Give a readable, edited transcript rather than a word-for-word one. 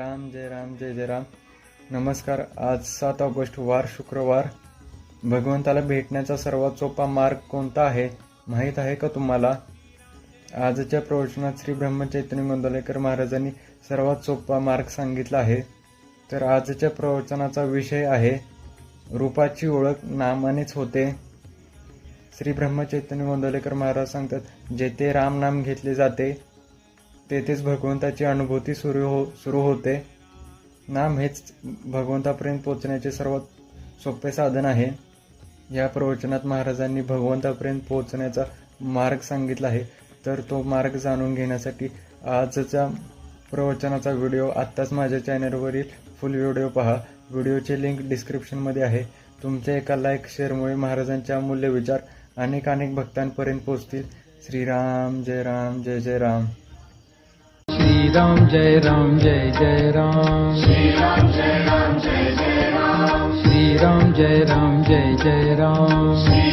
राम जय जय राम. नमस्कार. आज 7 ऑगस्ट वार शुक्रवार. भगवंताला भेटण्याचा सर्वात सोपा मार्ग कोणता आहे माहीत आहे का तुम्हाला? आजच्या प्रवचनात श्री ब्रह्मचैतन्य गोंदवलेकर महाराजांनी सर्वात सोपा मार्ग सांगितला आहे. तर आजच्या प्रवचनाचा विषय आहे रूपाची ओळख नामानेच होते. श्री ब्रह्मचैतन्य गोंदवलेकर महाराज सांगतात, जेथे राम नाम घेतले जाते तेथेच भगवंताची अनुभूती सुरू होते. नाम हेच भगवंतापर्यंत पोहोचण्याचे सर्वात सोपे साधन आहे. या प्रवचनात महाराजांनी भगवंतापर्यंत पोहोचण्याचा मार्ग सांगितला आहे. तर तो मार्ग जाणून घेण्यासाठी आजच्या प्रवचनाचा व्हिडिओ आत्ताच माझ्या चॅनलवरील फुल व्हिडिओ पहा. व्हिडिओची लिंक डिस्क्रिप्शनमध्ये आहे. तुमच्या एका लाईक शेअरमुळे महाराजांचे अमूल्य विचार अनेक भक्तांपर्यंत पोहोचतील. श्रीराम जय राम जय जय राम. श्रीराम जय राम जय जय राम. श्रीराम जय राम जय जय राम. श्रीराम जय राम जय जय राम.